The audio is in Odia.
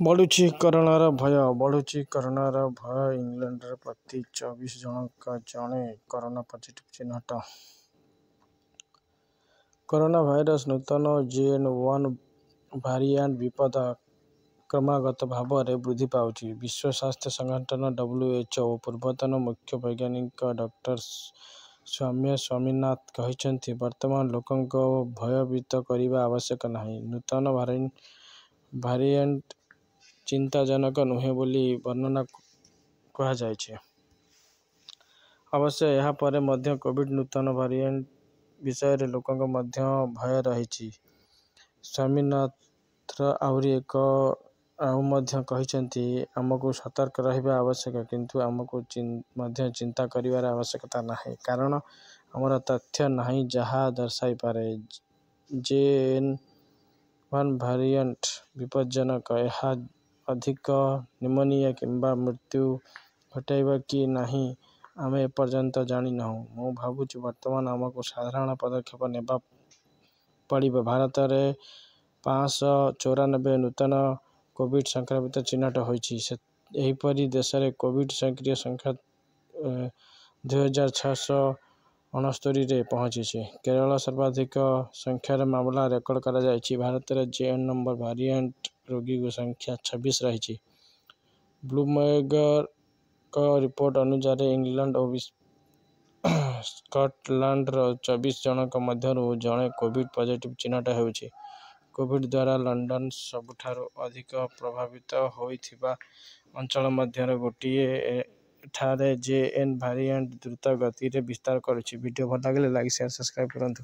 ବଢ଼ୁଛି କରୋନାର ଭୟ ଇଂଲଣ୍ଡରେ ପ୍ରତି 24 ଜଣଙ୍କ ଜଣେ କରୋନା ପଜିଟିଭ୍ ଚିହ୍ନଟ। କରୋନା ଭାଇରସ ନୂତନ JN.1 ଭାରିଆଣ୍ଟ ବିପଦ କ୍ରମାଗତ ଭାବରେ ବୃଦ୍ଧି ପାଉଛି। ବିଶ୍ୱ ସ୍ୱାସ୍ଥ୍ୟ ସଂଗଠନ WHO ପୂର୍ବତନ ମୁଖ୍ୟ ବୈଜ୍ଞାନିକ ଡକ୍ଟର ସୌମ୍ୟା ସ୍ୱାମୀନାଥନ୍ କହିଛନ୍ତି, ବର୍ତ୍ତମାନ ଲୋକଙ୍କୁ ଭୟଭୀତ କରିବା ଆବଶ୍ୟକ ନାହିଁ। ନୂତନ ଭାରିଏଣ୍ଟ ଚିନ୍ତାଜନକ ନୁହେଁ ବୋଲି ବର୍ଣ୍ଣନା କୁହାଯାଇଛି। ଅବଶ୍ୟ ଏହା ପରେ ମଧ୍ୟ କୋଭିଡ୍ ନୂତନ ଭାରିଏଣ୍ଟ ବିଷୟରେ ଲୋକଙ୍କ ମଧ୍ୟରେ ଭୟ ରହିଛି। ସ୍ୱାମୀନାଥନ୍ ଆଉ ମଧ୍ୟ କହିଛନ୍ତି, ଆମକୁ ସତର୍କ ରହିବା ଆବଶ୍ୟକ, କିନ୍ତୁ ଆମକୁ ମଧ୍ୟ ଚିନ୍ତା କରିବାର ଆବଶ୍ୟକତା ନାହିଁ, କାରଣ ଆମର ତଥ୍ୟ ନାହିଁ ଯାହା ଦର୍ଶାଇପାରେ JN.1 ଭାରିଏଣ୍ଟ ବିପଜ୍ଜନକ। ଏହା ଅଧିକ ନିମୋନିଆ କିମ୍ବା ମୃତ୍ୟୁ ଘଟାଇବ କି ନାହିଁ ଆମେ ଏପର୍ଯ୍ୟନ୍ତ ଜାଣିନାହୁଁ। ମୁଁ ଭାବୁଛି ବର୍ତ୍ତମାନ ଆମକୁ ସାଧାରଣ ପଦକ୍ଷେପ ନେବାକୁ ପଡ଼ିବ। ଭାରତରେ 594 ନୂତନ କୋଭିଡ୍ ସଂକ୍ରମିତ ଚିହ୍ନଟ ହୋଇଛି। ଏହିପରି ଦେଶରେ କୋଭିଡ୍ ସକ୍ରିୟ ସଂଖ୍ୟା 2669ରେ ପହଞ୍ଚିଛି। କେରଳରେ ସର୍ବାଧିକ ସଂଖ୍ୟାରେ ମାମଲା ରେକର୍ଡ କରାଯାଇଛି। ଭାରତରେ JN.1 ଭାରିଏଣ୍ଟ ରୋଗୀଙ୍କ ସଂଖ୍ୟା 26 ରହିଛି। ବ୍ଲୁମବର୍ଗଙ୍କ ରିପୋର୍ଟ ଅନୁସାରେ ଇଂଲଣ୍ଡ ଓ ସ୍କଟଲ୍ୟାଣ୍ଡର 24 ଜଣଙ୍କ ମଧ୍ୟରୁ ଜଣେ କୋଭିଡ୍ ପଜିଟିଭ୍ ଚିହ୍ନଟ ହୋଇଛି। କୋଭିଡ୍ ଦ୍ୱାରା ଲଣ୍ଡନ ସବୁଠାରୁ ଅଧିକ ପ୍ରଭାବିତ ହୋଇଥିବା ଅଞ୍ଚଳ ମଧ୍ୟରୁ ଗୋଟିଏ। ଏଠାରେ JN ଭାରିଏଣ୍ଟ ଦ୍ରୁତ ଗତିରେ ବିସ୍ତାର କରୁଛି। ଭିଡ଼ିଓ ଭଲ ଲାଗିଲେ ଲାଇକ୍, ସେୟାର, ସବସ୍କ୍ରାଇବ୍ କରନ୍ତୁ।